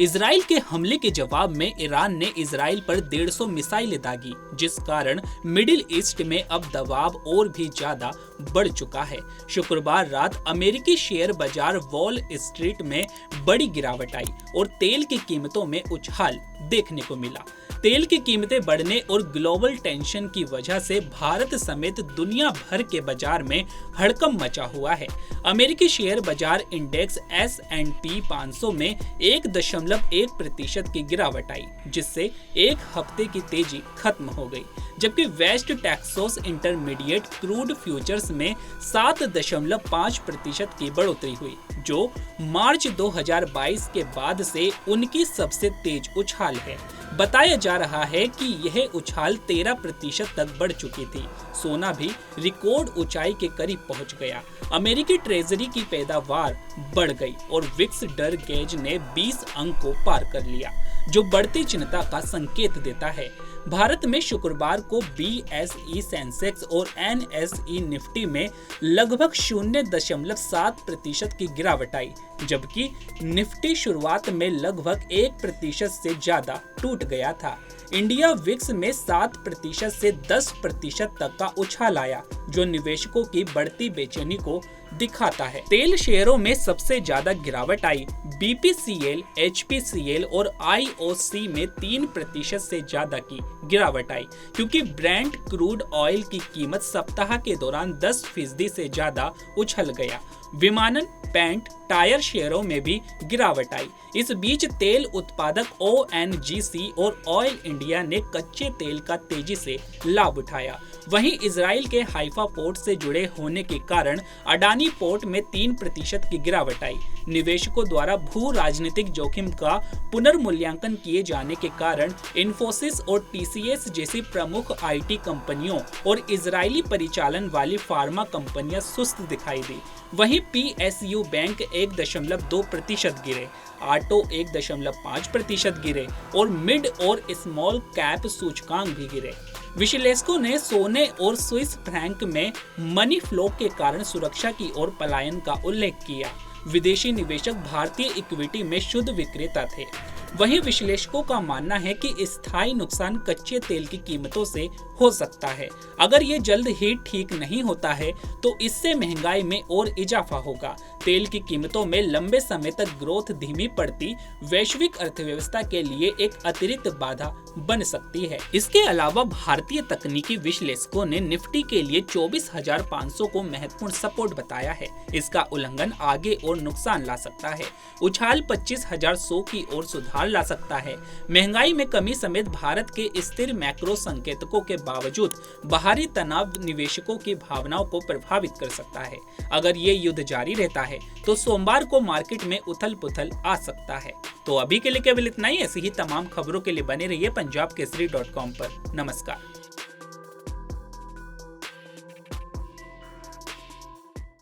Israel के हमले के जवाब में ईरान ने इजराइल पर 150 मिसाइलें दागी, जिस कारण मिडिल ईस्ट में अब दबाव और भी ज्यादा बढ़ चुका है। शुक्रवार रात अमेरिकी शेयर बाजार वॉल स्ट्रीट में बड़ी गिरावट आई और तेल की कीमतों में उछाल देखने को मिला। तेल की कीमतें बढ़ने और ग्लोबल टेंशन की वजह से भारत समेत दुनिया भर के बाजार में हड़कंप मचा हुआ है। अमेरिकी शेयर बाजार इंडेक्स S&P 500 में 1.1% की गिरावट आई, जिससे एक हफ्ते की तेजी खत्म हो गई, जबकि West Texas intermediate crude futures में 7.5% की बढ़ोतरी हुई, जो मार्च 2022 के बाद से उनकी सबसे तेज उछाल है। बताया जा रहा है कि यह उछाल 13% तक बढ़ चुकी थी। सोना भी रिकॉर्ड ऊंचाई के करीब पहुंच गया। अमेरिकी ट्रेजरी की पैदावार बढ़ गई और विक्स डर गेज ने 20 अंक को पार कर लिया, जो बढ़ती चिंता का संकेत देता है। भारत में शुक्रवार को BSE सेंसेक्स और NSE निफ्टी में लगभग 0.7% की गिरावट आई, जबकि निफ्टी शुरुआत में लगभग 1% से ज्यादा टूट गया था। इंडिया विक्स में 7% से 10% तक का उछाल आया, जो निवेशकों की बढ़ती बेचैनी को दिखाता है। तेल शेयरों में सबसे ज्यादा गिरावट आई। BPCL, HPCL और IOC में 3% से ज्यादा की गिरावट आई, क्योंकि ब्रेंट क्रूड ऑयल की कीमत सप्ताह के दौरान 10% से ज्यादा उछल गया। विमानन, पेंट, टायर शेयरों में भी गिरावट आई। इस बीच तेल उत्पादक ONGC और ऑयल इंडिया ने कच्चे तेल का तेजी से लाभ उठाया। वहीं इजराइल के हाइफा पोर्ट से जुड़े होने के कारण अडानी पोर्ट में 3% की गिरावट आई। निवेशकों द्वारा भू राजनीतिक जोखिम का पुनर्मूल्यांकन किए जाने के कारण इन्फोसिस और TCS जैसी प्रमुख IT कंपनियों और इजरायली परिचालन वाली फार्मा कंपनियां सुस्त दिखाई दी। वहीं PSU बैंक 1.2% गिरे, ऑटो 1.5% गिरे और मिड और स्मॉल कैप सूचकांक भी गिरे। विश्लेषकों ने सोने और स्विस फ्रैंक में मनी फ्लो के कारण सुरक्षा की ओर पलायन का उल्लेख किया। विदेशी निवेशक भारतीय इक्विटी में शुद्ध विक्रेता थे। वहीं विश्लेषकों का मानना है कि स्थायी नुकसान कच्चे तेल की कीमतों से हो सकता है। अगर ये जल्द ही ठीक नहीं होता है तो इससे महंगाई में और इजाफा होगा। तेल की कीमतों में लंबे समय तक ग्रोथ धीमी पड़ती वैश्विक अर्थव्यवस्था के लिए एक अतिरिक्त बाधा बन सकती है। इसके अलावा भारतीय तकनीकी विश्लेषकों ने निफ्टी के लिए 24,500 को महत्वपूर्ण सपोर्ट बताया है। इसका उल्लंघन आगे और नुकसान ला सकता है। उछाल 25,100 की ओर सुधार ला सकता है। महंगाई में कमी समेत भारत के स्थिर मैक्रो संकेतकों के बावजूद बाहरी तनाव निवेशकों की भावनाओं को प्रभावित कर सकता है। अगर ये युद्ध जारी रहता है तो सोमवार को मार्केट में उथल पुथल आ सकता है। तो अभी के लिए केवल इतना ही। ऐसी ही तमाम खबरों के लिए बने रहिए पंजाबकेसरी.com पर। नमस्कार।